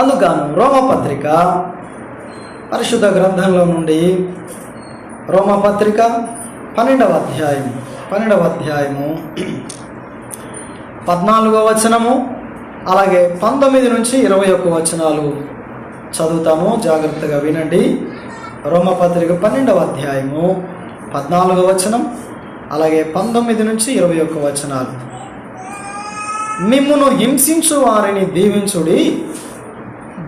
అందుగాను రోమపత్రిక పరిశుద్ధ గ్రంథంలో నుండి రోమపత్రిక 12వ అధ్యాయము 14వ వచనము అలాగే 19 నుంచి 21 వచనాలు చదువుతాము. జాగ్రత్తగా వినండి. రోమపత్రిక 12వ అధ్యాయము 14వ వచనం అలాగే 19 నుంచి 21 వచనాలు. మిమ్మును హింసించు వారిని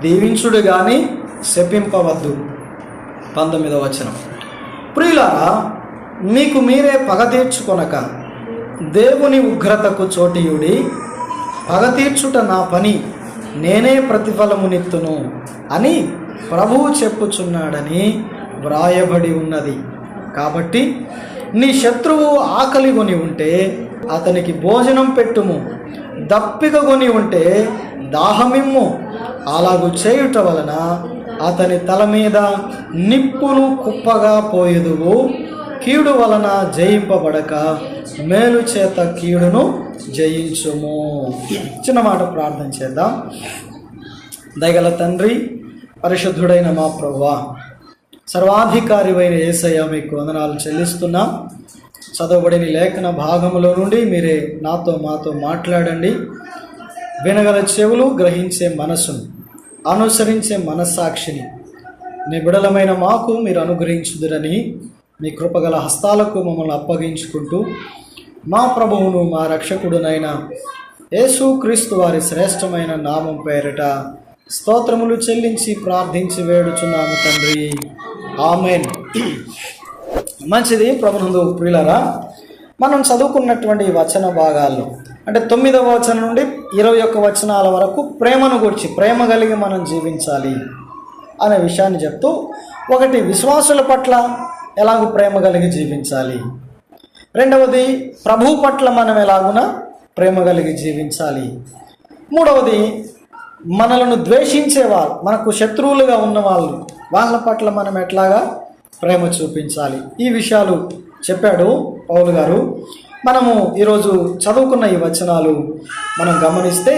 దీవించుడు గాని శపింపవద్దు. 19వ వచనం. ప్రియులారా, మీకు మీరే పగ తీర్చుకొనక దేవుని ఉగ్రతకు చోటియుడి, పగ తీర్చుట నా పని, నేనే ప్రతిఫలమునిత్తును అని ప్రభువు చెప్పుచున్నాడని వ్రాయబడి ఉన్నది. కాబట్టి నీ శత్రువు ఆకలి కొని ఉంటే అతనికి భోజనం పెట్టుము, దప్పిక కొని ఉంటే దాహమిమ్ము. అలాగు చేయుట వలన అతని తల మీద నిప్పులు కుప్పగా పోయేదువు. కీడు వలన జయింపబడక మేలు చేత కీడును జయించుము. చిన్న మాట ప్రార్థన చేద్దాం. దయగల తండ్రి, పరిశుద్ధుడైన మా ప్రభువా, సర్వాధికారివైన యేసయ్య, మీకు వందనాలు చెల్లిస్తున్నా. చదవబడిన లేఖన భాగంలో నుండి మీరే మాతో మాట్లాడండి. వినగల చెవులు, గ్రహించే మనసును, అనుసరించే మనస్సాక్షిని మీ బిడలమైన మాకు మీరు అనుగ్రహించుదురని మీ కృపగల హస్తాలకు మమ్మల్ని అప్పగించుకుంటూ మా ప్రభువును మా రక్షకుడునైన యేసు క్రీస్తు వారి శ్రేష్టమైన నామం పేరిట స్తోత్రములు చెల్లించి ప్రార్థించి వేడుచున్నాము తండ్రి. ఆమేన్. మంచిది. ప్రభునందు ప్రియులారా, మనం చదువుకున్నటువంటి వచన భాగాల్లో అంటే 9వ వచనం నుండి 21 వచనాల వరకు ప్రేమను గురించి, ప్రేమ కలిగి మనం జీవించాలి అనే విషయాన్ని చెప్తూ, ఒకటి విశ్వాసుల పట్ల ఎలాగూ ప్రేమ కలిగి జీవించాలి, రెండవది ప్రభువు పట్ల మనం ఎలాగున ప్రేమ కలిగి జీవించాలి, మూడవది మనలను ద్వేషించేవారు, మనకు శత్రువులుగా ఉన్నవాళ్ళు, వాళ్ళ పట్ల మనం ఎట్లాగా ప్రేమ చూపించాలి. ఈ విషయాలు చెప్పాడు పౌలు గారు. మనము ఈరోజు చదువుకున్న ఈ వచనాలు మనం గమనిస్తే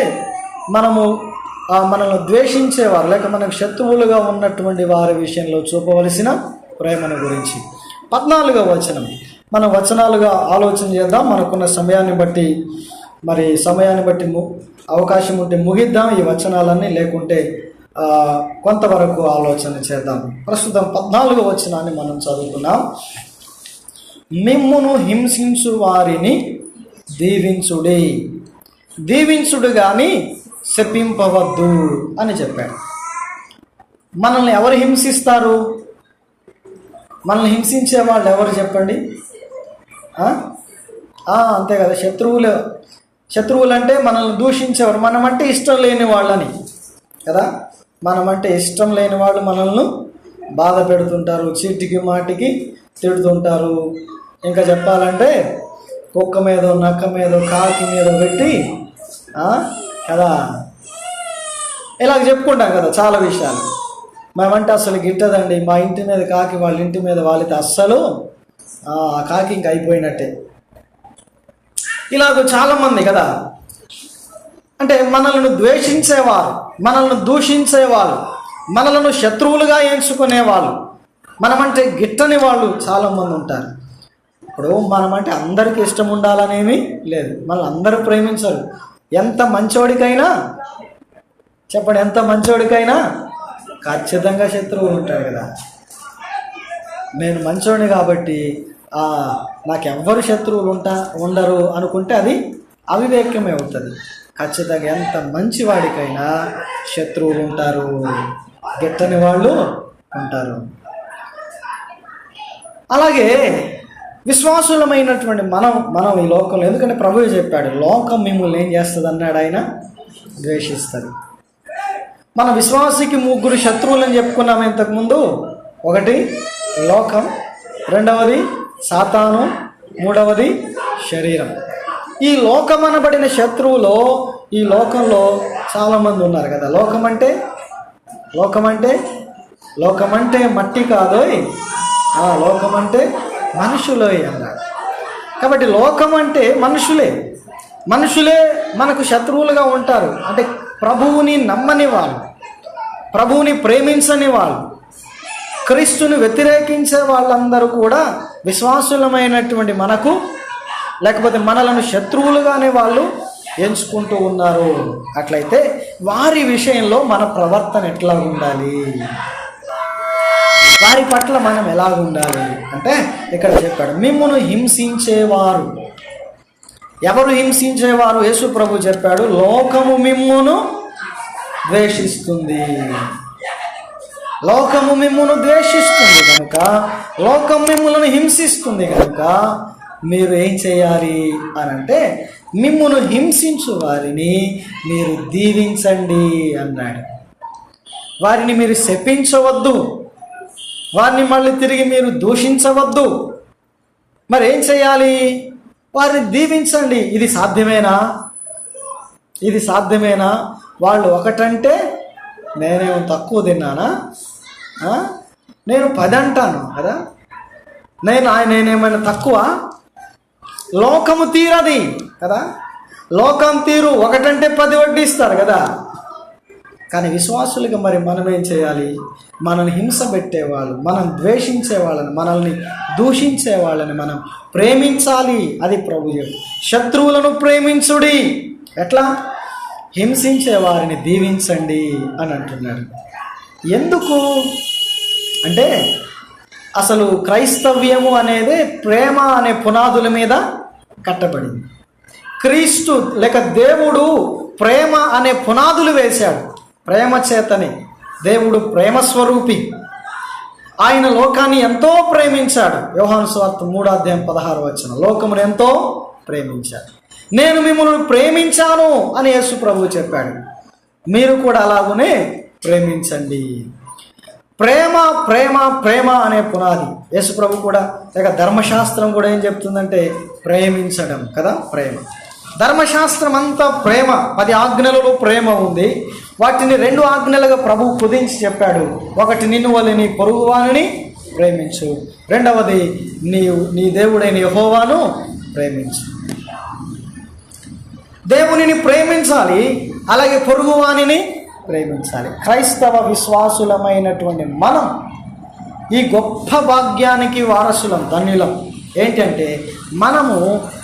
మనల్ని ద్వేషించేవారు లేక మనకు శత్రువులుగా ఉన్నటువంటి వారి విషయంలో చూపవలసిన ప్రేమను గురించి 14వ వచనం మనం వచనాలుగా ఆలోచన చేద్దాం. మనకున్న సమయాన్ని బట్టి అవకాశం ఉంటే ముగిద్దాం ఈ వచనాలన్నీ, లేకుంటే కొంతవరకు ఆలోచన చేద్దాం. ప్రస్తుతం 14వ వచనాన్ని మనం చదువుకున్నాం. మిమ్మును హింసించు వారిని దీవించుడు గాని శపింపవద్దు అని చెప్పాడు. మనల్ని ఎవరు హింసిస్తారు? మనల్ని హింసించే వాళ్ళు ఎవరు చెప్పండి? అంతే కదా, శత్రువులు అంటే మనల్ని దూషించేవారు, మనమంటే ఇష్టం లేని వాళ్ళని కదా. మనమంటే ఇష్టం లేని వాళ్ళు మనల్ని బాధ పెడుతుంటారు, చీటికి మాటికి తిడుతుంటారు. ఇంకా చెప్పాలంటే కుక్క మీద, నక్క మీద, కాకి మీద పెట్టి కదా ఇలాగ చెప్పుకుంటాం కదా చాలా విషయాలు. మేమంటే అసలు గిట్టదండి, మా ఇంటి మీద కాకి వాళ్ళ ఇంటి మీద వాలితే అస్సలు కాకి ఇంక అయిపోయినట్టే. ఇలాగ చాలామంది కదా. అంటే మనల్ని ద్వేషించేవారు, మనల్ని దూషించేవాళ్ళు, మనలను శత్రువులుగా ఎంచుకునేవాళ్ళు, మనమంటే గిట్టని వాళ్ళు చాలామంది ఉంటారు. ఇప్పుడు మనమంటే అందరికీ ఇష్టం ఉండాలనేమి లేదు, మనల్ని అందరూ ప్రేమించరు. ఎంత మంచోడికైనా చెప్పండి, ఎంత మంచోడికైనా ఖచ్చితంగా శత్రువులు ఉంటారు కదా. నేను మంచోడిని కాబట్టి నాకెవ్వరు శత్రువులు ఉండరు అనుకుంటే అది అవివేకమే అవుతుంది. ఖచ్చితంగా ఎంత మంచివాడికైనా శత్రువులు ఉంటారు, గిట్టని వాళ్ళు ఉంటారు. అలాగే విశ్వాసులమైనటువంటి మనం ఈ లోకంలో, ఎందుకంటే ప్రభువు చెప్పాడు లోకం మిమ్మల్ని ఏం చేస్తుంది అన్నాడు, ఆయన ద్వేషిస్తుంది. మన విశ్వాసికి 3 శత్రువులని చెప్పుకున్నాము ఇంతకుముందు. ఒకటి లోకం, రెండవది సాతాను, మూడవది శరీరం. ఈ లోకమనబడిన శత్రువులో ఈ లోకంలో చాలామంది ఉన్నారు కదా. లోకమంటే మట్టి కాదోయ్, లోకమంటే మనుషులోయ్ అన్నారు. కాబట్టి లోకం అంటే మనుషులే మనకు శత్రువులుగా ఉంటారు. అంటే ప్రభువుని నమ్మని వాళ్ళు, ప్రభువుని ప్రేమించని వాళ్ళు, క్రీస్తుని వ్యతిరేకించే వాళ్ళందరూ కూడా విశ్వాసులమైనటువంటి మనకు, లేకపోతే మనలను శత్రువులుగానే వాళ్ళు ఎంచుకుంటూ ఉన్నారు. అట్లయితే వారి విషయంలో మన ప్రవర్తన ఎట్లా ఉండాలి, వారి పట్ల మనం ఎలా ఉండాలి అంటే ఇక్కడ చెప్పాడు, మిమ్మును హింసించేవారు. ఎవరు హింసించేవారు? యేసు ప్రభు చెప్పాడు, లోకము మిమ్మును ద్వేషిస్తుంది. లోకము మిమ్మును ద్వేషిస్తుంది కనుక, లోకం మిమ్ములను హింసిస్తుంది కనుక మీరు ఏం చేయాలి అని అంటే, మిమ్మును హింసించు వారిని మీరు దీవించండి అన్నాడు. వారిని మీరు శపించవద్దు, వారిని మళ్ళీ తిరిగి మీరు దూషించవద్దు. మరి ఏం చేయాలి? వారిని దీవించండి. ఇది సాధ్యమేనా? ఇది సాధ్యమేనా? వాళ్ళు ఒకటంటే నేనేమో తక్కువ తిన్నానా? నేను 10 అంటాను కదా, నేనేమైనా తక్కువ? లోకము తీరది కదా, లోకం తీరు ఒకటంటే 10 వడ్డిస్తారు కదా. కానీ విశ్వాసులుగా మరి మనం ఏం చేయాలి? మనల్ని హింస పెట్టేవాళ్ళు, మనం ద్వేషించే వాళ్ళని, మనల్ని దూషించే వాళ్ళని మనం ప్రేమించాలి. అది ప్రభు చెప్పు, శత్రువులను ప్రేమించుడి. ఎట్లా? హింసించే వారిని దీవించండి అని అంటున్నాడు. ఎందుకు అంటే అసలు క్రైస్తవ్యము అనేది ప్రేమ అనే పునాదుల మీద కట్టబడింది. క్రీస్తు లేక దేవుడు ప్రేమ అనే పునాదులు వేశాడు. ప్రేమ చేతని, దేవుడు ప్రేమ స్వరూపి. ఆయన లోకాన్ని ఎంతో ప్రేమించాడు. యోహాను సువార్త 3:16 లోకమును ఎంతో ప్రేమించాడు. నేను మిమ్మల్ని ప్రేమించాను అని యేసు ప్రభువు చెప్పాడు. మీరు కూడా అలాగనే ప్రేమించండి. ప్రేమ ప్రేమ ప్రేమ అనే పునాది. యేసు ప్రభు కూడా లేక ధర్మశాస్త్రం కూడా ఏం చెప్తుందంటే ప్రేమించడం కదా. ప్రేమ, ధర్మశాస్త్రం అంతా ప్రేమ. 10 ఆజ్ఞలలో ప్రేమ ఉంది. వాటిని 2 ఆజ్ఞలుగా ప్రభువు కుదించి చెప్పాడు. ఒకటి, నిన్ను వలె నీ పొరుగువానిని ప్రేమించు. రెండవది, నీ దేవుడైన యెహోవాను ప్రేమించు. దేవునిని ప్రేమించాలి, అలాగే పొరుగువానిని ప్రేమించాలి. క్రైస్తవ విశ్వాసులమైనటువంటి మనం ఈ గొప్ప భాగ్యానికి వారసులం, ధన్యులం. ఏంటంటే మనము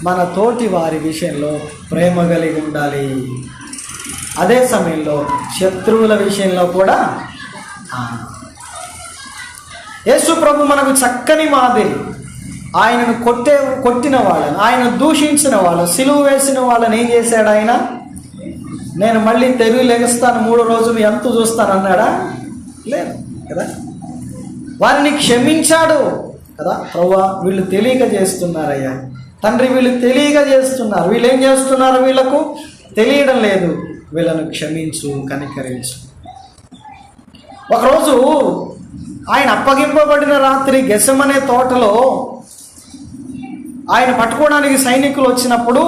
మన తోటి వారి విషయంలో ప్రేమ కలిగి ఉండాలి. అదే సమయంలో శత్రువుల విషయంలో కూడా. యేసు ప్రభు మనకు చక్కని మాదిరి. ఆయనను కొట్టిన వాళ్ళని, ఆయన దూషించిన వాళ్ళని, సిలువ వేసిన వాళ్ళని ఏం చేశాడు ఆయన? నేను మళ్ళీ తెరువు లెగస్తాను, 3 రోజులు ఎంత చూస్తాను అన్నాడా? లేదు కదా. వారిని క్షమించాడు కదా. ప్రభువా, వీళ్ళు తెలియక చేస్తున్నారయ్యా తండ్రి, వీళ్ళు తెలియక చేస్తున్నారు, వీళ్ళు ఏం చేస్తున్నారు వీళ్ళకు తెలియడం లేదు, వీళ్ళను క్షమించు, కనికరించు. ఒకరోజు ఆయన అప్పగింపబడిన రాత్రి గెసెమనే తోటలో ఆయన పట్టుకోవడానికి సైనికులు వచ్చినప్పుడు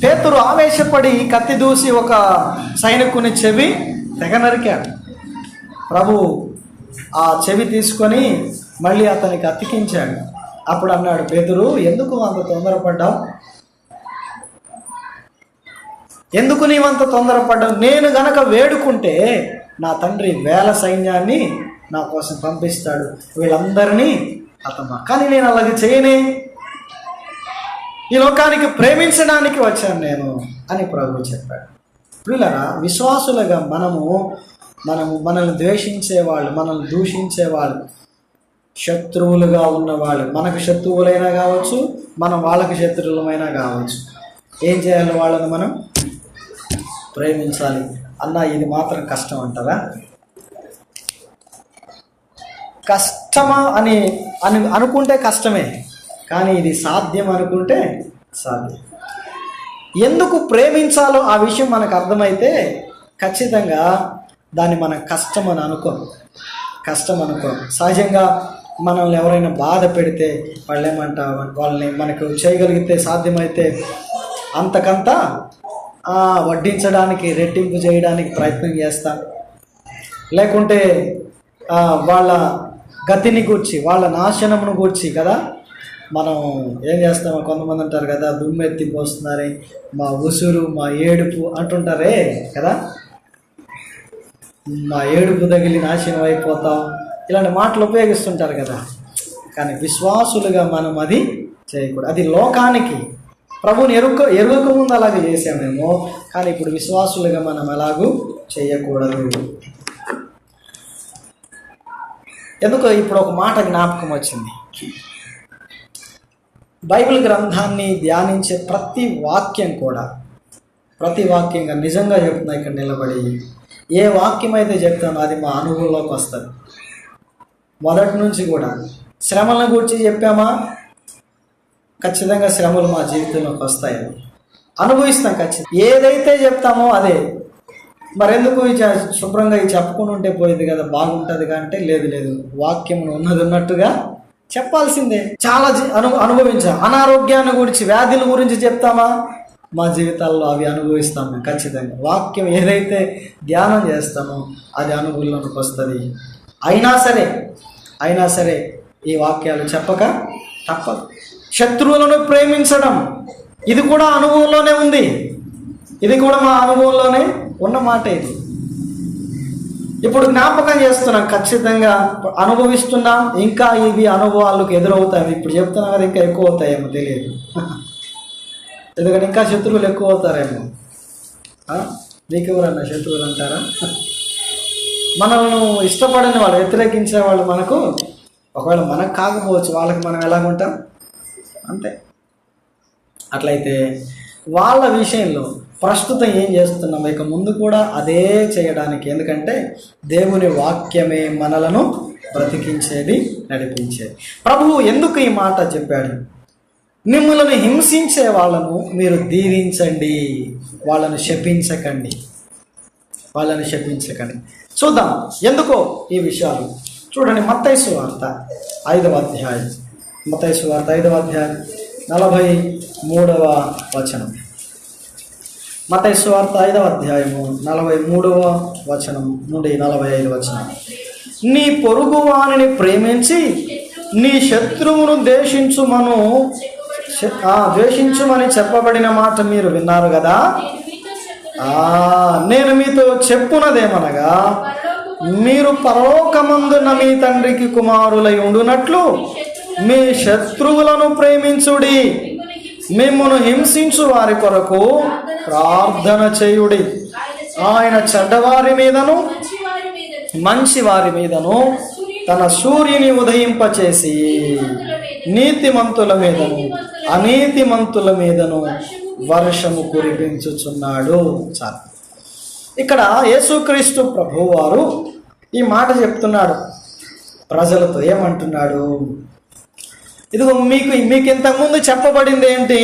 పేతురు ఆవేశపడి కత్తి దూసి ఒక సైనికుని చెవి తెగ నరికాడు. ప్రభు ఆ చెవి తీసుకొని మళ్ళీ అతనికి అతికించాడు. అప్పుడు అన్నాడు, పేతురు, ఎందుకు అంత తొందరపడ్డావు? ఎందుకు నీవంత తొందరపడ్డావు? నేను గనక వేడుకుంటే నా తండ్రి 1000 సైన్యాన్ని నా కోసం పంపిస్తాడు, వీళ్ళందరినీ కానీ నేను అలాగే చేయనే. ఈ లోకానికి ప్రేమించడానికి వచ్చాను నేను అని ప్రభువు చెప్పాడు. ప్రియులారా, విశ్వాసులుగా మనల్ని ద్వేషించేవాళ్ళు, మనల్ని దూషించేవాళ్ళు, శత్రువులుగా ఉన్నవాళ్ళు, మనకు శత్రువులైనా కావచ్చు, మనం వాళ్ళకి శత్రువులమైనా కావచ్చు, ఏం చేయాలి? వాళ్ళని మనం ప్రేమించాలి. అన్న, ఇది మాత్రం కష్టం అంటారా? కష్టమా అని అనుకుంటే కష్టమే, కానీ ఇది సాధ్యం అనుకుంటే సాధ్యం. ఎందుకు ప్రేమించాలో ఆ విషయం మనకు అర్థమైతే ఖచ్చితంగా దాన్ని మనం కష్టం అని అనుకో. సహజంగా మనల్ని ఎవరైనా బాధ పెడితే వాళ్ళని మనకు చేయగలిగితే, సాధ్యమైతే అంతకంతా వడ్డించడానికి, రెట్టింపు చేయడానికి ప్రయత్నం చేస్తాం. లేకుంటే వాళ్ళ గతిని గూర్చి, వాళ్ళ నాశనమును గూర్చి కదా మనం ఏం చేస్తామో. కొంతమంది అంటారు కదా, దుమ్మెత్తి పోస్తున్నారని, మా ఉసురు, మా ఏడుపు అంటుంటారే కదా. మా ఏడుపు తగిలి నాశనం అయిపోతాం, ఇలాంటి మాటలు ఉపయోగిస్తుంటారు కదా. కానీ విశ్వాసులుగా మనం అది చేయకూడదు. అది లోకానికి, ప్రభువుని ఎరుగక ముందు అలాగే చేసామేమో, కానీ ఇప్పుడు విశ్వాసులుగా మనం ఎలాగూ చేయకూడదు. ఎందుకో ఇప్పుడు ఒక మాట జ్ఞాపకం వచ్చింది. బైబిల్ గ్రంథాన్ని ధ్యానించే ప్రతి వాక్యంగా నిజంగా చెప్తున్నా, ఇక్కడ నిలబడి ఏ వాక్యం అయితే చెప్తానో అది మా అనుభవంలోకి వస్తుంది. మొదటి నుంచి కూడా శ్రమలను గురించి చెప్పామా, ఖచ్చితంగా శ్రమలు మా జీవితంలోకి వస్తాయని అనుభవిస్తాం ఖచ్చితంగా. ఏదైతే చెప్తామో అదే. మరెందుకు శుభ్రంగా చెప్పుకుని ఉంటే పోయేది కదా, బాగుంటుంది అంటే లేదు, వాక్యం ఉన్నది ఉన్నట్టుగా చెప్పాల్సిందే. చాలా అనుభవించాం. అనారోగ్యాన్ని గురించి, వ్యాధుల గురించి చెప్తామా, మా జీవితాల్లో అవి అనుభవిస్తాము ఖచ్చితంగా. వాక్యం ఏదైతే ధ్యానం చేస్తామో అది అనుభవంలోకి వస్తుంది. అయినా సరే ఈ వాక్యాలు చెప్పక తప్పదు. శత్రువులను ప్రేమించడం, ఇది కూడా అనుభవంలోనే ఉంది. ఇది కూడా మా అనుభవంలోనే ఉన్న మాట. ఇది ఇప్పుడు జ్ఞాపకం చేస్తున్నాం, ఖచ్చితంగా అనుభవిస్తున్నాం. ఇంకా ఇవి అనుభవాలకు ఎదురవుతాయి. ఇప్పుడు చెప్తున్నాం కదా, ఇంకా ఎక్కువ అవుతాయేమో తెలియదు. ఎందుకంటే ఇంకా శత్రువులు ఎక్కువ అవుతారేమో. నీకెవరన్నా శత్రువులు అంటారా? మనల్ని ఇష్టపడని వాళ్ళు, వ్యతిరేకించే వాళ్ళు మనకు ఒకవేళ మనకు కాకపోవచ్చు, వాళ్ళకి మనం ఎలాగుంటాం అంతే. అట్లయితే వాళ్ళ విషయంలో ప్రస్తుతం ఏం చేస్తున్నాం, ఇక ముందు కూడా అదే చేయడానికి. ఎందుకంటే దేవుని వాక్యమే మనలను బ్రతికించేది, నడిపించేది. ప్రభువు ఎందుకు ఈ మాట చెప్పాడు? మిమ్మల్ని హింసించే వాళ్ళను మీరు దీవించండి, వాళ్ళను శపించకండి. చూద్దాం ఎందుకో ఈ విషయాలు. చూడండి, మత్తయి సువార్త 5వ అధ్యాయం, 43వ వచనం. మత్తయి సువార్త 5వ అధ్యాయము 43వ వచనం నుండి 45 వచనం. నీ పొరుగు వానిని ప్రేమించి నీ శత్రువును ద్వేషించుమని చెప్పబడిన మాట మీరు విన్నారు కదా. నేను మీతో చెప్పునదేమనగా, మీరు పరలోకమందున్న మీ తండ్రికి కుమారులై ఉండునట్లు మీ శత్రువులను ప్రేమించుడి, మిమ్మును హింసించు వారి కొరకు ప్రార్థన చేయుడి. ఆయన చెడ్డవారి మీదను మంచి వారి మీదను తన సూర్యుని ఉదయింపచేసి నీతిమంతుల మీదను అనీతిమంతుల మీదను వర్షము కురిపించుచున్నాడు. చాలు. ఇక్కడ యేసుక్రీస్తు ప్రభువు వారు ఈ మాట చెప్తున్నాడు ప్రజలతో. ఏమంటున్నాడు? ఇదిగో మీకు ఇంతకుముందు చెప్పబడింది ఏంటి?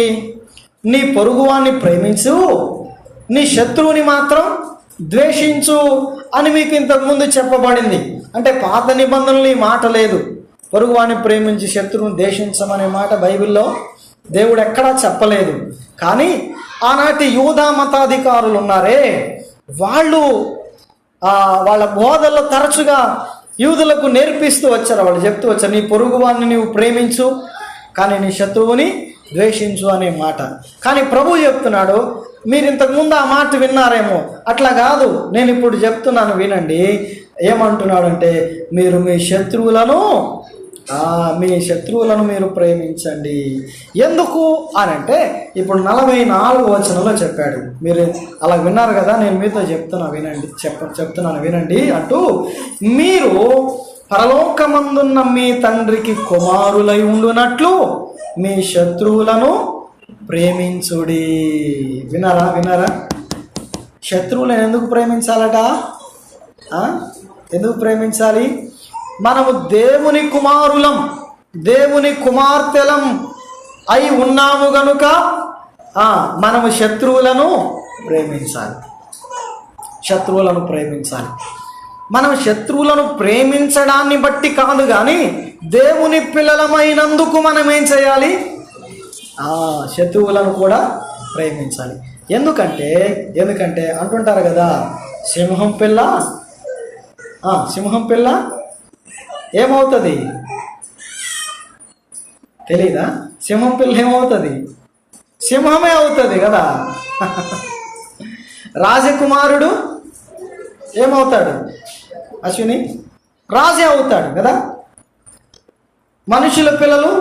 నీ పొరుగువాన్ని ప్రేమించు, నీ శత్రువుని మాత్రం ద్వేషించు అని మీకు ఇంతకుముందు చెప్పబడింది. అంటే పాత నిబంధనలు ఈ మాట లేదు. పొరుగువాన్ని ప్రేమించి శత్రువుని ద్వేషించమనే మాట బైబిల్లో దేవుడు ఎక్కడా చెప్పలేదు. కానీ ఆనాటి యూదా మతాధికారులు ఉన్నారే, వాళ్ళు వాళ్ళ బోధల్లో తరచుగా యూదులకు నేర్పిస్తూ వచ్చారు. వాళ్ళు చెప్తూ వచ్చారు, నీ పొరుగువాన్ని నీవు ప్రేమించు కానీ నీ శత్రువుని ద్వేషించు అనే మాట. కానీ ప్రభువు చెప్తున్నాడు, మీరు ఇంతకుముందు ఆ మాట విన్నారేమో, అట్లా కాదు, నేను ఇప్పుడు చెప్తున్నాను వినండి. ఏమంటున్నాడంటే, మీరు మీ శత్రువులను మీరు ప్రేమించండి. ఎందుకు అనంటే ఇప్పుడు 44వ వచనంలో చెప్పాడు. మీరు అలా విన్నారు కదా, నేను మీతో చెప్తున్నాను వినండి అంటూ, మీరు పరలోకమందున్న మీ తండ్రికి కుమారులై ఉండునట్లు మీ శత్రువులను ప్రేమించుడి. వినారా? శత్రువులను ఎందుకు ప్రేమించాలట? ఎందుకు ప్రేమించాలి? మనము దేవుని కుమారులం, దేవుని కుమార్తెలం అయి ఉన్నాము గనుక మనము శత్రువులను ప్రేమించాలి. మనం శత్రువులను ప్రేమించడాన్ని బట్టి కాదు, కానీ దేవుని పిల్లలమైనందుకు మనం ఏం చేయాలి? శత్రువులను కూడా ప్రేమించాలి. ఎందుకంటే అంటుంటారు కదా, సింహం పిల్ల ఏమవుతుంది తెలీదా? సింహం పిల్ల ఏమవుతుంది? సింహమే అవుతుంది కదా. రాజకుమారుడు ఏమవుతాడు అశ్విని? రాజే అవుతాడు కదా. మనుషుల పిల్లలు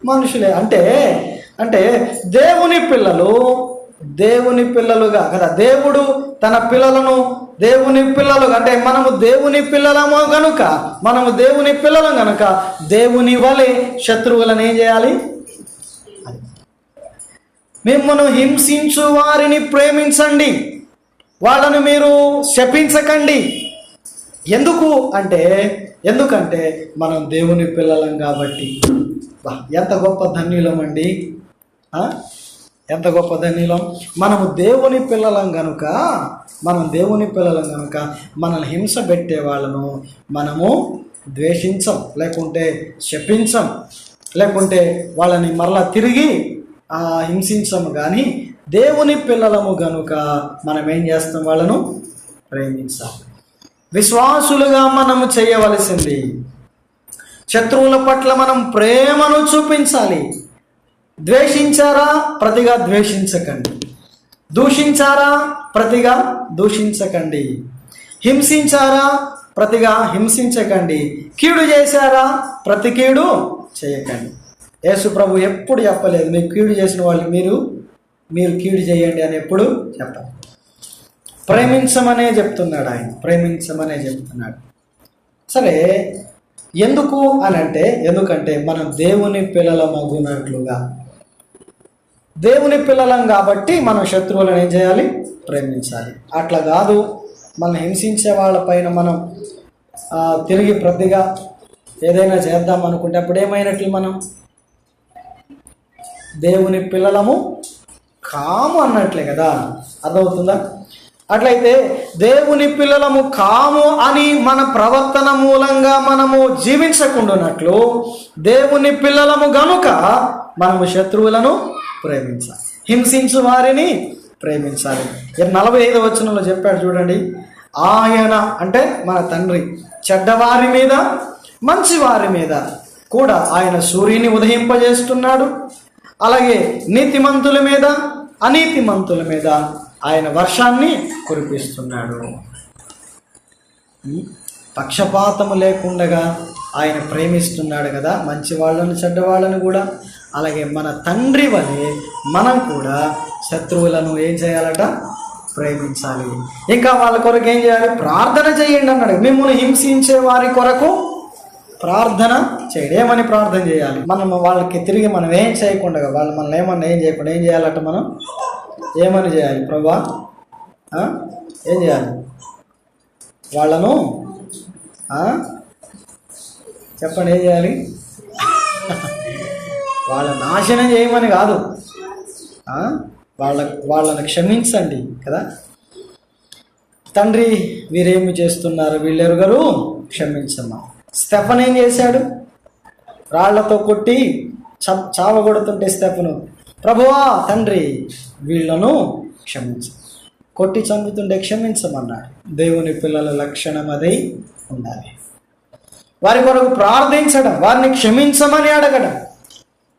మనుషులే. అంటే దేవుని పిల్లలుగా కదా, దేవుడు తన పిల్లలను దేవుని పిల్లలుగా, అంటే మనము దేవుని పిల్లలము గనుక దేవుని వలె శత్రువులను ఏం చేయాలి? మిమ్మల్ని హింసించు వారిని ప్రేమించండి, వాళ్ళను మీరు శపించకండి. ఎందుకంటే మనం దేవుని పిల్లలం కాబట్టి. ఎంత గొప్ప ధన్యులమండి, ఎంత గొప్ప ధన్యులం. మనము దేవుని పిల్లలం కనుక మనల్ని హింస పెట్టే వాళ్ళను మనము ద్వేషించం, లేకుంటే శపించం, లేకుంటే వాళ్ళని మరలా తిరిగి హింసించము. కానీ దేవుని పిల్లలము గనుక మనం ఏం చేస్తాం? వాళ్ళను ప్రేమించాలి. విశ్వాసులుగా మనము చేయవలసింది శత్రువుల పట్ల మనం ప్రేమను చూపించాలి. ద్వేషించారా? ప్రతిగా ద్వేషించకండి. దూషించారా? ప్రతిగా దూషించకండి. హింసించారా? ప్రతిగా హింసించకండి. కీడు చేశారా? ప్రతి కీడు చేయకండి. యేసు ప్రభు ఎప్పుడు చెప్పలేదు మీకు కీడు చేసిన వాళ్ళు మీరు కీడు చేయండి అని ఎప్పుడు చెప్పాలి. ప్రేమించమనే చెప్తున్నాడు ఆయన, ప్రేమించమనే చెప్తున్నాడు. సరే, ఎందుకంటే మనం దేవుని పిల్లలమగునట్లుగా, దేవుని పిల్లలం కాబట్టి మనం శత్రువులను ఏం చేయాలి? ప్రేమించాలి. అట్లా కాదు, మనం హింసించే వాళ్ళపైన మనం తిరిగి ప్రతిగా ఏదైనా చేద్దాం అనుకుంటే అప్పుడు ఏమైనట్లు? మనం దేవుని పిల్లలము కాము అన్నట్లే కదా. అర్థమవుతుందా? అట్లయితే దేవుని పిల్లలము కాము అని మన ప్రవర్తన మూలంగా మనము జీవించకుండానట్లు దేవుని పిల్లలము గనుక మనము శత్రువులను ప్రేమించాలి, హింసించు వారిని ప్రేమించాలి. 45వ వచనంలో చెప్పాడు చూడండి. ఆయన అంటే మన తండ్రి చెడ్డవారి మీద మంచి వారి మీద కూడా ఆయన సూర్యుని ఉదయింపజేస్తున్నాడు. అలాగే నీతిమంతుల మీద అనీతిమంతుల మీద ఆయన వర్షాన్ని కురిపిస్తున్నాడు. పక్షపాతము లేకుండా ఆయన ప్రేమిస్తున్నాడు కదా, మంచి వాళ్ళను చెడ్డవాళ్ళను కూడా. అలాగే మన తండ్రి వలె మనం కూడా శత్రువులను ఏం చేయాలట? ప్రేమించాలి. ఇంకా వాళ్ళ కొరకు ఏం చేయాలి? ప్రార్థన చేయండి అన్నాడు. మిమ్మల్ని హింసించే వారి కొరకు ప్రార్థన చేయండి. ఏమని ప్రార్థన చేయాలి? మనం వాళ్ళకి తిరిగి మనం ఏం చేయకుండా, వాళ్ళు మనల్ని ఏం చేయకుండా ఏం చేయాలట? మనం ఏమని చేయాలి? ప్రభువా ఏం చేయాలి? వాళ్ళను చెప్పండి, ఏం చేయాలి? వాళ్ళ నాశనం చేయమని కాదు, వాళ్ళని క్షమించండి కదా. తండ్రి వీరేమి చేస్తున్నారు వీళ్ళెరుగరు, క్షమించమ్మా. స్టెఫన్ ఏం చేశాడు? రాళ్లతో కొట్టి చావగొడుతుంటే స్టెఫను, ప్రభువా తండ్రి వీళ్ళను క్షమించు, కొట్టి చంపుతుంటే క్షమించమన్నాడు. దేవుని పిల్లల లక్షణం అదై ఉండాలి. వారి కొరకు ప్రార్థించడం, వారిని క్షమించమని అడగడం.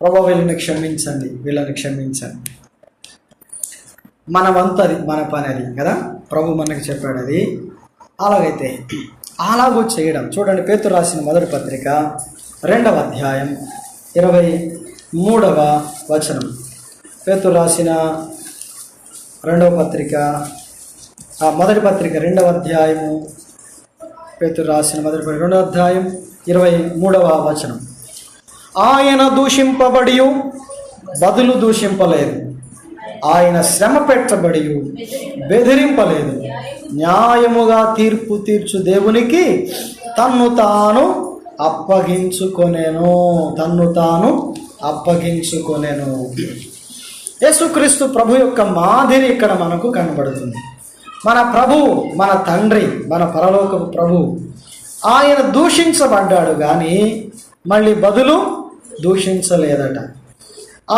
ప్రభువా వీళ్ళని క్షమించండి, వీళ్ళని క్షమించండి. మన వంతు అది, మన పని అది కదా. ప్రభు మనకి చెప్పాడు అది. అలాగైతే అలాగూ చేయడం. చూడండి, పేతురు రాసిన మొదటి పత్రిక 2వ అధ్యాయం 23వ వచనం. పేతురు రాసిన మొదటి పత్రిక 2వ అధ్యాయము, పేతురు రాసిన మొదటి పత్రిక 2వ అధ్యాయం 23వ వచనం. ఆయన దూషింపబడి బదులు దూషింపలేదు, ఆయన శ్రమ పెట్టబడి బెదిరింపలేదు, న్యాయముగా తీర్పు తీర్చు దేవునికి తన్ను తాను అప్పగించుకొనెను. యేసుక్రీస్తు ప్రభు యొక్క మాదిరి ఇక్కడ మనకు కనబడుతుంది. మన ప్రభు, మన తండ్రి, మన పరలోకపు ప్రభు, ఆయన దూషించబడ్డాడు కానీ మళ్ళీ బదులు దూషించలేదట.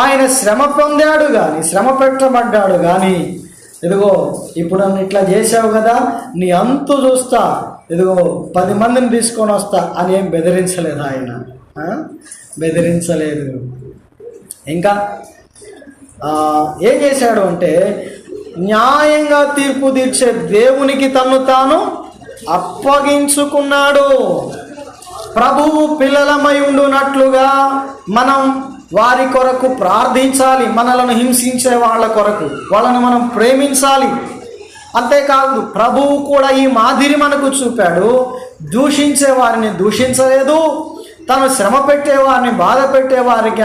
ఆయన శ్రమ పొందాడు కానీ, శ్రమ పెట్టబడ్డాడు కానీ, ఇదిగో ఇప్పుడు నన్ను ఇట్లా చేసావు కదా, నీ అంతు చూస్తా, ఇదిగో 10 మందిని తీసుకొని వస్తా అని ఏం బెదిరించలేదు ఆయన, బెదిరించలేదు. ఇంకా ఏం చేశాడు అంటే, న్యాయంగా తీర్పు తీర్చే దేవునికి తన్ను తాను అప్పగించుకున్నాడు. ప్రభువు పిల్లలమై ఉండునట్లుగా మనం వారి కొరకు ప్రార్థించాలి. మనలను హింసించే వాళ్ళ కొరకు వాళ్ళను మనం ప్రేమించాలి. అంతేకాదు ప్రభువు కూడా ఈ మాదిరి మనకు చూపాడు. దూషించే వారిని దూషించలేదు, తను శ్రమ పెట్టేవారిని బాధ పెట్టేవారికి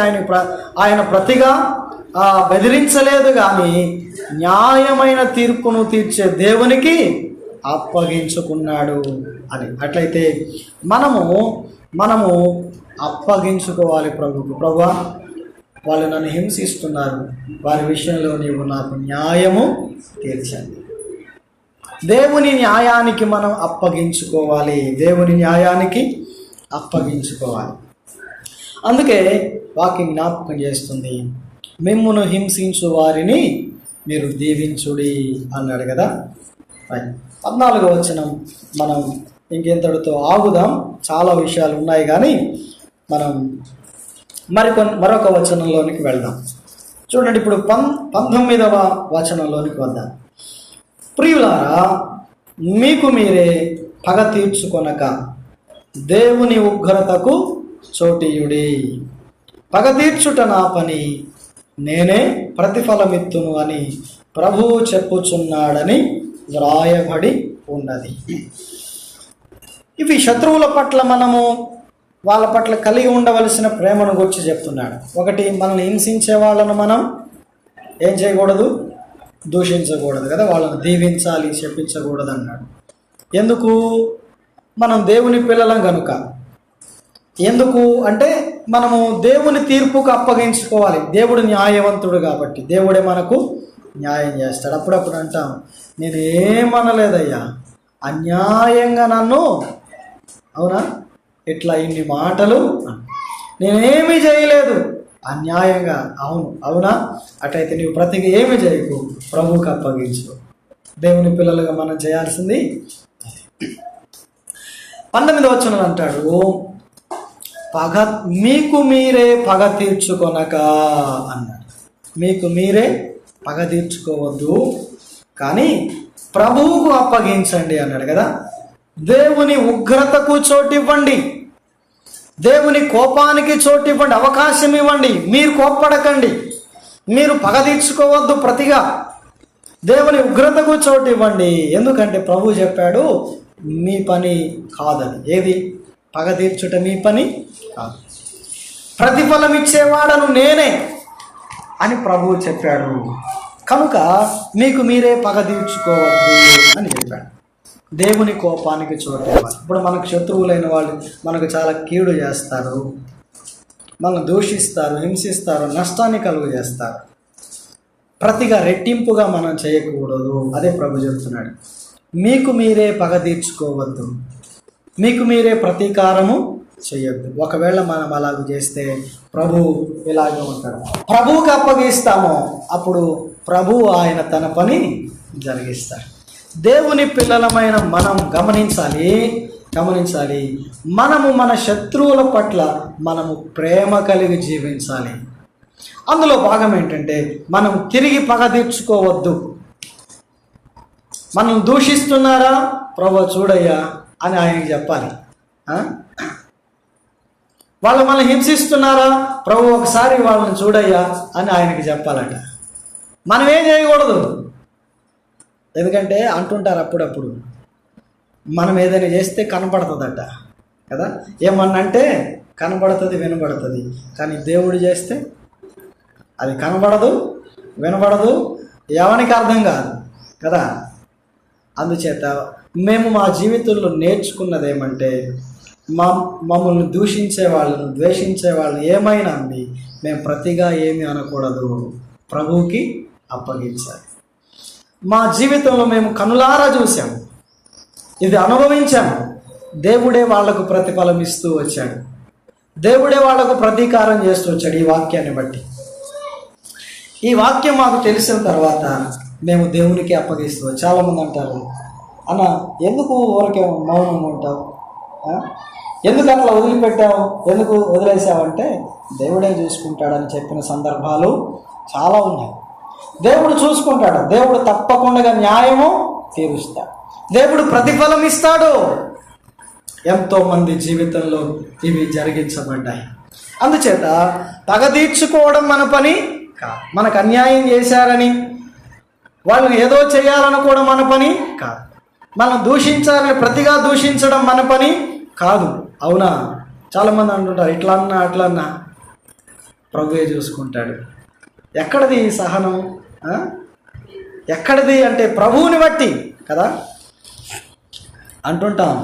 ఆయన ప్రతిగా బెదిరించలేదు, కానీ న్యాయమైన తీర్పును తీర్చే దేవునికి అప్పగించుకున్నాడు అని. అట్లయితే మనము అప్పగించుకోవాలి ప్రభుకు. ప్రభువా, వాళ్ళు నన్ను హింసిస్తున్నారు, వారి విషయంలో నీవు నాకు న్యాయము తీర్చండి. దేవుని న్యాయానికి మనం అప్పగించుకోవాలి. దేవుని న్యాయానికి అప్పగించుకోవాలి. అందుకే వాక్యం జ్ఞాపకం చేస్తుంది, మిమ్మును హింసించు వారిని మీరు దీవించుడి అన్నాడు కదా. 14వ వచనం మనం ఇంకెంతటితో ఆగుదాం. చాలా విషయాలు ఉన్నాయి, కానీ మనం మరొక వచనంలోనికి వెళ్దాం. చూడండి, ఇప్పుడు 19వ వచనంలోనికి వద్దాం. ప్రియులారా, మీకు మీరే పగ తీర్చుకొనక దేవుని ఉగ్రతకు చోటీయుడి. పగ తీర్చుట నా పని, నేనే ప్రతిఫలమిత్తును అని ప్రభువు చెప్పుచున్నాడని వ్రాయబడి ఉన్నది. ఇవి శత్రువుల పట్ల మనము వాళ్ళ పట్ల కలిగి ఉండవలసిన ప్రేమను గురించి చెప్తున్నాడు. ఒకటి, మనల్ని హింసించే వాళ్ళను మనం ఏం చేయకూడదు, దూషించకూడదు కదా, వాళ్ళను దీవించాలి, శపించకూడదు అన్నాడు. ఎందుకు? మనం దేవుని పిల్లలం కనుక. ఎందుకు అంటే మనము దేవుని తీర్పుకు అప్పగించుకోవాలి. దేవుడు న్యాయవంతుడు కాబట్టి దేవుడే మనకు న్యాయం చేస్తాడు. అప్పుడప్పుడు అంటాం, నేను ఏమనలేదయ్యా, అన్యాయంగా నన్ను, అవునా, ఇట్లా ఇన్ని మాటలు, నేనేమీ చేయలేదు, అన్యాయంగా, అవునా, అటైతే నీవు ప్రతిగా ఏమి చేయకు, ప్రభువుకు అప్పగించు. దేవుని పిల్లలుగా మనం చేయాల్సింది. 19వ వచనం అంటాడు, మీకు మీరే పగ తీర్చుకొనక అన్నాడు. మీకు మీరే పగ తీర్చుకోవద్దు, కానీ ప్రభువుకు అప్పగించండి అన్నాడు కదా. దేవుని ఉగ్రతకు చోటివ్వండి, దేవుని కోపానికి చోటివ్వండి, అవకాశం ఇవ్వండి. మీరు కోప్పడకండి, మీరు పగ తీర్చుకోవద్దు ప్రతిగా. దేవుని ఉగ్రతకు చోటివ్వండి. ఎందుకంటే ప్రభు చెప్పాడు, మీ పని కాదని. ఏది? పగ తీర్చుట మీ పని కాదు, ప్రతిఫలం ఇచ్చేవాడను నేనే అని ప్రభువు చెప్పాడు. కనుక మీకు మీరే పగ తీర్చుకోవద్దు అని చెప్పాడు. దేవుని కోపానికి చోటు ఇవ్వాలి. ఇప్పుడు మనకు శత్రువులైన వాళ్ళు మనకు చాలా కీడు చేస్తారు, మనల్ని దూషిస్తారు, హింసిస్తారు, నష్టాన్ని కలుగు చేస్తారు. ప్రతిగా రెట్టింపుగా మనం చేయకూడదు. అదే ప్రభు చెప్తున్నాడు, మీకు మీరే పగ తీర్చుకోవద్దు, మీకు మీరే ప్రతీకారము చేయొద్దు. ఒకవేళ మనం అలాగ చేస్తే ప్రభు ఇలాగే ఉంటాడు. ప్రభువుకి అప్పగిస్తామో అప్పుడు ప్రభువు ఆయన తన పని జరిగిస్తాడు. దేవుని పిల్లలమైన మనం గమనించాలి, మనము మన శత్రువుల పట్ల మనము ప్రేమ కలిగి జీవించాలి. అందులో భాగం ఏంటంటే మనం తిరిగి పగ తీర్చుకోవద్దు. మనం దూషిస్తున్నారా, ప్రభు చూడయ్యా అని ఆయనకి చెప్పాలి. వాళ్ళు మనల్ని హింసిస్తున్నారా, ప్రభు ఒకసారి వాళ్ళని చూడయ్యా అని ఆయనకి చెప్పాలట. మనం ఏం చేయకూడదు. ఎందుకంటే అంటుంటారు అప్పుడప్పుడు, మనం ఏదైనా చేస్తే కనపడుతుందట కదా. ఏమన్నంటే కనబడుతుంది, వినబడుతుంది. కానీ దేవుడు చేస్తే అది కనబడదు, వినబడదు, ఎవరికి అర్థం కాదు కదా. అందుచేత మేము మా జీవితంలో నేర్చుకున్నది ఏమంటే, మమ్మల్ని దూషించే వాళ్ళను, ద్వేషించే వాళ్ళని ఏమైనా అండి, మేము ప్రతిగా ఏమీ అనకూడదు, ప్రభువుకి అప్పగించాలి. మా జీవితంలో మేము కనులారా చూసాము, ఇది అనుభవించాము. దేవుడే వాళ్లకు ప్రతిఫలం ఇస్తూ వచ్చాడు, దేవుడే వాళ్లకు ప్రతీకారం చేస్తూ వచ్చాడు. ఈ వాక్యాన్ని బట్టి, ఈ వాక్యం మాకు తెలిసిన తర్వాత మేము దేవునికి అప్పగిస్తూ. చాలామంది అంటారు, అన్న ఎందుకు ఊరికే మౌనంగా ఉంటావు, ఎందుకు అట్లా వదిలిపెట్టావు, ఎందుకు వదిలేసావంటే దేవుడే చూసుకుంటాడని చెప్పిన సందర్భాలు చాలా ఉన్నాయి. దేవుడు చూసుకుంటాడు. దేవుడు తప్పకుండా న్యాయము తీరుస్తాడు. దేవుడు ప్రతిఫలం ఇస్తాడు. ఎంతోమంది జీవితంలో ఇవి జరిగించబడ్డాయి. అందుచేత పగ తీర్చుకోవడం మన పని కాదు. మనకు అన్యాయం చేశారని వాళ్ళని ఏదో చేయాలనుకోవడం మన పని కాదు. మనం దూషించాలని ప్రతిగా దూషించడం మన పని కాదు. అవునా? చాలామంది అంటుంటారు, ఇట్లా అన్నా అట్లా అన్నా ప్రభువే చూసుకుంటాడు. ఎక్కడిది ఈ సహనం? ఎక్కడిది అంటే ప్రభువుని బట్టి కదా అంటుంటాం.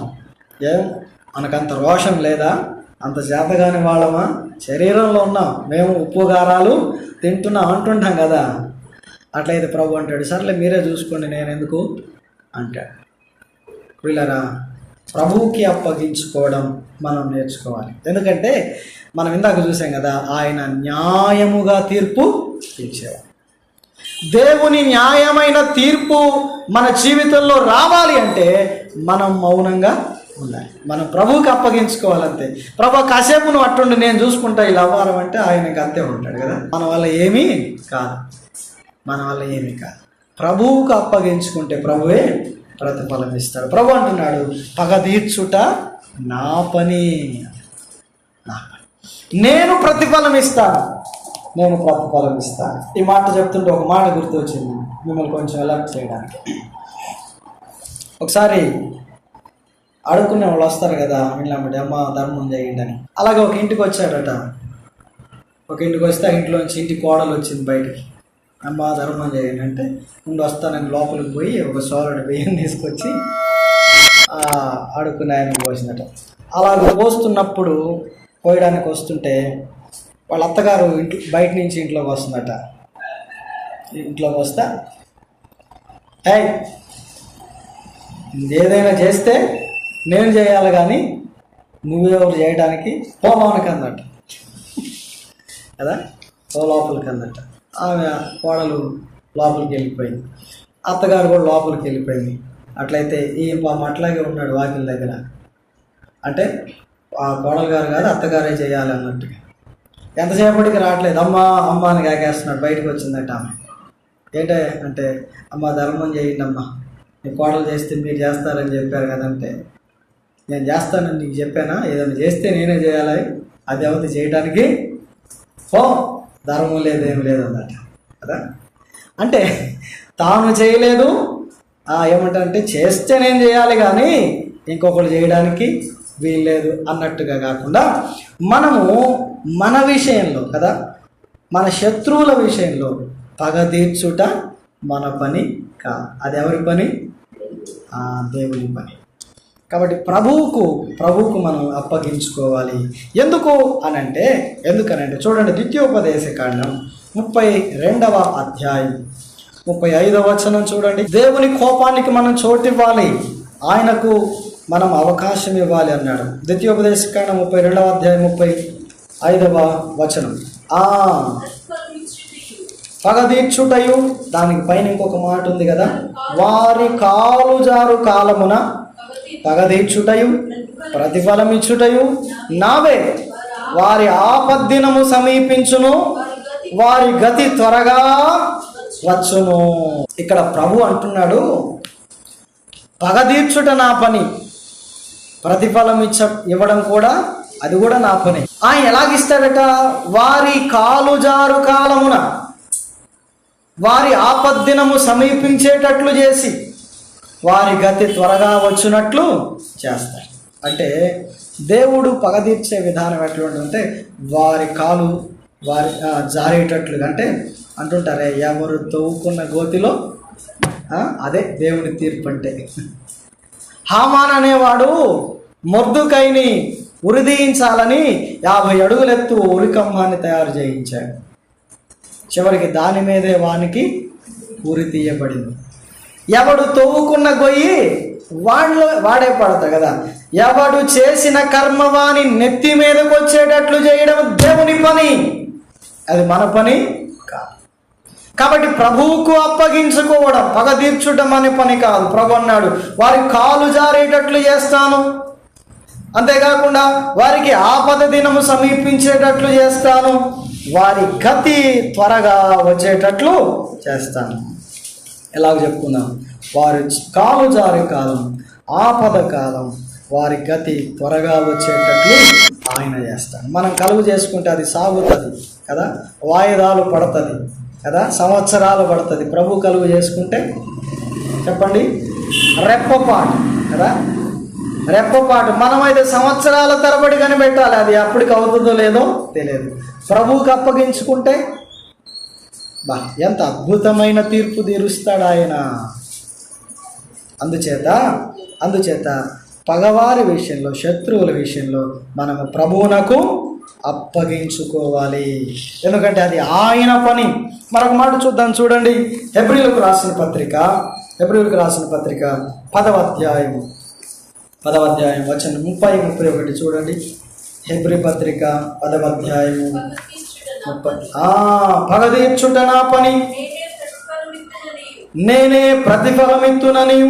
ఏం మనకంత రోషం లేదా? అంత చేతగాని వాళ్ళమా? శరీరంలో ఉన్నాం, మేము ఉప్పు కారాలు తింటున్నాం అంటుంటాం కదా. అట్లయితే ప్రభు అంటాడు, సర్లే మీరే చూసుకోండి, నేను ఎందుకు అంటాడు. వీళ్ళరా ప్రభువుకి అప్పగించుకోవడం మనం నేర్చుకోవాలి. ఎందుకంటే మనం ఇందాక చూసాం కదా, ఆయన న్యాయముగా తీర్పు ఇచ్చేవాడు. దేవుని న్యాయమైన తీర్పు మన జీవితంలో రావాలి అంటే మనం మౌనంగా ఉండాలి. మనం ప్రభువుకి అప్పగించుకోవాలంతే. ప్రభు కాసేపు నువ్వు అట్టుండి నేను చూసుకుంటా ఇలా అవ్వారం అంటే ఆయనకి అంతే ఉంటాడు కదా. మన వల్ల ఏమీ కాదు, మన వల్ల ఏమీ కాదు. ప్రభువుకు అప్పగించుకుంటే ప్రభువే ప్రతిఫలం ఇస్తాడు. ప్రభు అంటున్నాడు, పగ తీర్చుట నా పని, నా పని, నేను ప్రతిఫలం ఇస్తాను, నేను ప్రతిఫలం ఇస్తాను. ఈ మాట చెప్తుంటే ఒక మాట గుర్తు వచ్చింది మిమ్మల్ని కొంచెం అలర్ట్ చేయడానికి. ఒకసారి అడుక్కునే వాళ్ళు వస్తారు కదా, వీళ్ళమ్మటి అమ్మ ధర్మం చేయండి అని. అలాగే ఒక ఇంటికి వచ్చాడట. ఒక ఇంటికి వస్తే ఆ ఇంట్లోంచి ఇంటి కోడలు వచ్చింది బయటికి. అమ్మ ధర్మం చేయండి అంటే, ముందు వస్తానని లోపలికి పోయి ఒక సోలడు బియ్యం తీసుకొచ్చి అడుక్కునే ఆయనకు పోసిందట. అలాగ పోస్తున్నప్పుడు పోయడానికి వస్తుంటే వాళ్ళ అత్తగారు బయట నుంచి ఇంట్లోకి వస్తుందట. ఇంట్లోకి వస్తా, హే ఏదైనా చేస్తే నేను చేయాలి కానీ నువ్వెవరు చేయడానికి పోలోనికి అందట కదా. లోపలికి అందట. ఆమె కోడలు లోపలికి వెళ్ళిపోయింది, అత్తగారు కూడా లోపలికి వెళ్ళిపోయింది. అట్లయితే ఈ పాపం అట్లాగే ఉన్నాడు వాకిల దగ్గర. అంటే ఆ కోడలు గారు కాదు అత్తగారే చేయాలి అన్నట్టుగా. ఎంతసేపటికి రావట్లేదు, అమ్మ అమ్మ అని కాకేస్తున్నాడు. బయటకు వచ్చిందట ఆమె. ఏంటే అంటే, అమ్మ ధర్మం చేయండి అమ్మ, మీ కోడలు చేస్తే మీరు చేస్తారని చెప్పారు కదంటే, నేను చేస్తానని నీకు చెప్పానా? ఏదైనా చేస్తే నేనే చేయాలి, అది ఎవరిది చేయడానికి ఓ ధర్మం లేదేం లేదన్నట కదా. అంటే తాను చేయలేదు, ఏమంటారంటే చేస్తే నేను చేయాలి కానీ ఇంకొకరు చేయడానికి వీల్లేదు అన్నట్టుగా కాకుండా, మనము మన విషయంలో కదా, మన శత్రువుల విషయంలో పగ తీర్చుట మన పని కాదు. అది ఎవరి పని? దేవుని పని. కాబట్టి ప్రభువుకు మనం అప్పగించుకోవాలి. ఎందుకనంటే చూడండి, ద్వితీయోపదేశకాండం 32వ అధ్యాయం 35వ వచనం చూడండి. దేవుని కోపానికి మనం చోటివ్వాలి, ఆయనకు మనం అవకాశం ఇవ్వాలి అన్నాడు. ద్వితీయోపదేశకాండం 32వ అధ్యాయం 35వ వచనం. పగ తీర్చుటయు, దానికి పైన ఇంకొక మాట ఉంది కదా, వారి కాలు జారు కాలమున పగ తీర్చుటయు ప్రతిఫలం ఇచ్చుటయు నావే. వారి ఆపద్దినము సమీపించును, వారి గతి త్వరగా వచ్చును. ఇక్కడ ప్రభు అంటున్నాడు, పగ తీర్చుట నా పని, ప్రతిఫలం ఇవ్వడం కూడా అది కూడా నా పని. ఆయన ఎలాగిస్తాడట? వారి కాలు జారు కాలమున, వారి ఆపద్దినము సమీపించేటట్లు చేసి వారి గతి త్వరగా వచ్చినట్లు చేస్తాడు. అంటే దేవుడు పగ తీర్చే విధానం ఎట్లుంటుందంటే, వారి కాలు వారి జారేటట్లుగా. అంటే అంటుంటారే, ఎవరు తవ్వుకున్న గోతిలో అదే దేవుని తీర్పు అంటే. హామాన్ అనేవాడు మొర్దుకైని ఉరిదీయించాలని 50 అడుగులెత్తు ఉరికంబాన్ని తయారు చేయించాడు. చివరికి దాని మీదే వానికి ఉరి తీయబడింది. ఎవడు తవ్వుకున్న గొయ్యి వాడే పడతాడు కదా. ఎవడు చేసిన కర్మ వాని నెత్తి మీదకి వచ్చేటట్లు చేయడం దేవుని పని, అది మన పని కాదు. కాబట్టి ప్రభువుకు అప్పగించుకోవడం, పగ తీర్చుటం అనే పని కాదు. ప్రభు అన్నాడు, వారి కాలు జారేటట్లు చేస్తాను, అంతేకాకుండా వారికి ఆపద దినము సమీపించేటట్లు చేస్తాను. వారి గతి త్వరగా వచ్చేటట్లు చేస్తాను. ఎలాగ చెప్పుకున్నాం, వారి కాలు జారి కాలం, ఆపద కాలం, వారి గతి త్వరగా వచ్చేటట్లు ఆయన చేస్తాడు. మనం కలుగు చేసుకుంటే అది సాగుతుంది కదా, వాయిదాలు పడుతుంది కదా, సంవత్సరాలు పడుతుంది. ప్రభు కలుగు చేసుకుంటే చెప్పండి, రెప్పపాటు కదా, రెప్పపాటు. మనమైతే సంవత్సరాల తరబడి కనిపెట్టాలి, అది అప్పటికి అవుతుందో లేదో తెలియదు. ప్రభువుకి అప్పగించుకుంటే ఎంత అద్భుతమైన తీర్పు తీరుస్తాడు ఆయన. అందుచేత పగవారి విషయంలో, శత్రువుల విషయంలో మనము ప్రభువునకు అప్పగించుకోవాలి. ఎందుకంటే అది ఆయన పని. మరొక మాట చూద్దాం, చూడండి. హెబ్రీయులకు రాసిన పత్రిక 10వ అధ్యాయం వచనం 30-31 చూడండి. హెబ్రీ పత్రిక 10వ అధ్యాయము 30. పగదీర్చుట నా పని, నేనే ప్రతిఫలమిత్తునని,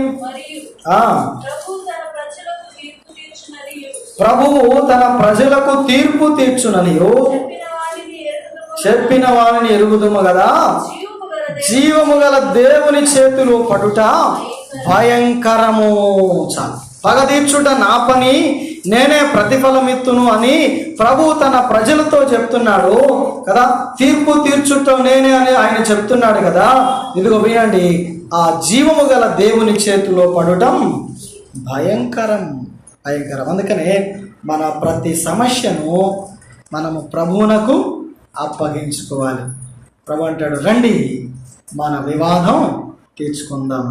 ప్రభువు తన ప్రజలకు తీర్పు తీర్చుననియు చెప్పిన వారిని ఎరుగుదుము కదా. జీవము గల దేవుని చేతులు పడుట భయంకరము. పగ తీర్చుట నా పని, నేనే ప్రతిఫలమిత్తును అని ప్రభు తన ప్రజలతో చెప్తున్నాడు కదా. తీర్పు తీర్చుట నేనే అని ఆయన చెప్తున్నాడు కదా. ఇదిగో వినండి, ఆ జీవము గల దేవుని చేతిలో పడటం భయంకరం. అందుకనే మన ప్రతి సమస్యను మనము ప్రభువునకు అప్పగించుకోవాలి. ప్రభు అంటాడు, రండి మన వివాదం తీర్చుకుందాం.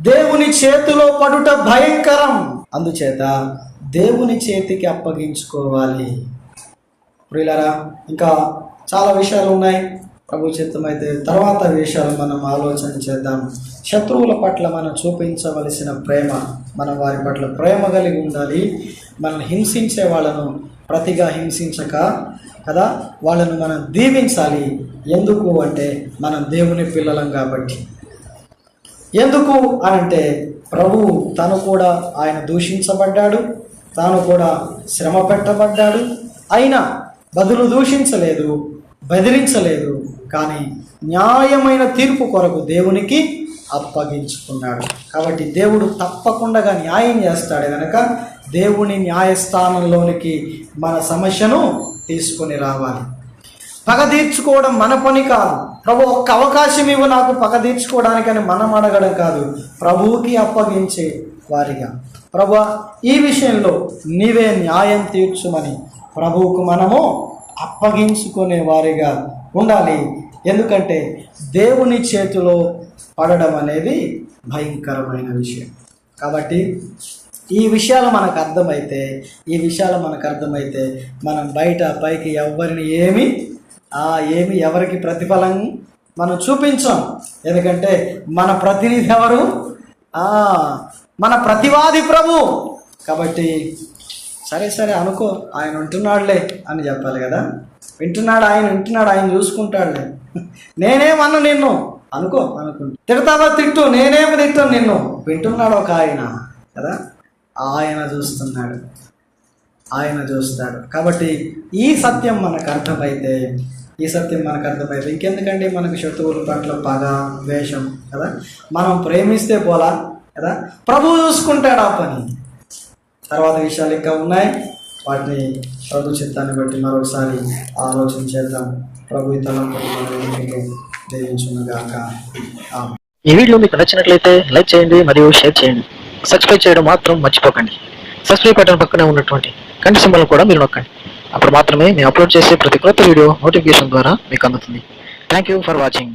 దేవుని చేతిలో పడుట భయంకరం. అందుచేత దేవుని చేతికి అప్పగించుకోవాలి. ప్రియులారా, ఇంకా చాలా విషయాలు ఉన్నాయి. ప్రభు చిత్తమైతే తర్వాత విషయాలు మనం ఆలోచన చేద్దాం. శత్రువుల పట్ల మనం చూపించవలసిన ప్రేమ, మనం వారి పట్ల ప్రేమ కలిగి ఉండాలి. మనం హింసించే వాళ్ళను ప్రతిగా హింసించక కదా, వాళ్ళను మనం దీవించాలి. ఎందుకు అంటే మనం దేవుని పిల్లలం కాబట్టి. ఎందుకు అనంటే ప్రభు తను కూడా ఆయన దూషించబడ్డాడు, తాను కూడా శ్రమ పెట్టబడ్డాడు. అయినా బదులు దూషించలేదు, బెదిరించలేదు, కానీ న్యాయమైన తీర్పు కొరకు దేవునికి అప్పగించుకున్నాడు. కాబట్టి దేవుడు తప్పకుండా న్యాయం చేస్తాడు కనుక దేవుని న్యాయస్థానంలోనికి మన సమస్యను తీసుకొని రావాలి. పగ తీర్చుకోవడం మన పని కాదు. ప్రభు ఒక్క అవకాశం ఇవ్వు నాకు పగ తీర్చుకోవడానికని మనం అడగడం కాదు, ప్రభువుకి అప్పగించే వారిగా, ప్రభు ఈ విషయంలో నీవే న్యాయం తీర్చుమని ప్రభువుకు మనము అప్పగించుకునే వారిగా ఉండాలి. ఎందుకంటే దేవుని చేతిలో పడడం అనేది భయంకరమైన విషయం. కాబట్టి ఈ విషయాలు మనకు అర్థమైతే మనం బయట పైకి ఎవరిని ఏమి ఎవరికి ప్రతిఫలం మనం చూపించాం. ఎందుకంటే మన ప్రతినిధి ఎవరు? మన ప్రతివాది ప్రభు. కాబట్టి సరే అనుకో, ఆయన ఉంటున్నాడులే అని చెప్పాలి కదా. వింటున్నాడు, ఆయన చూసుకుంటాడులే. నేనేమన్నా నిన్ను అనుకుంటా, తిడతావా తిట్టు, నేనేమి తిట్టాను నిన్ను. వింటున్నాడు ఒక ఆయన కదా, ఆయన చూస్తాడు. కాబట్టి ఈ సత్యం మనకు అర్థమైతే ఇంకెందుకంటే మనకు శత్రువుల పట్ల పగ, ద్వేషం కదా. మనం ప్రేమిస్తే పోలా కదా, ప్రభు చూసుకుంటాడు ఆ పని. తర్వాత విషయాలు ఇంకా ఉన్నాయి, వాటిని ప్రభు చిత్తాన్ని బట్టి మరొకసారి ఆలోచన చేద్దాం. ప్రభు ఈ తలంపులు దీవించునుగాక. ఈ వీడియో మీకు నచ్చినట్లయితే లైక్ చేయండి మరియు షేర్ చేయండి. సబ్స్క్రైబ్ చేయడం మాత్రం మర్చిపోకండి. సబ్స్క్రైబ్ బటన్ పక్కనే ఉన్నటువంటి గంట సింబల్ కూడా మీరు నొక్కండి. అప్పుడు మాత్రమే మేము అప్లోడ్ చేసే ప్రతి కొత్త వీడియో నోటిఫికేషన్ ద్వారా మీకు అందుతుంది. Thank you for watching.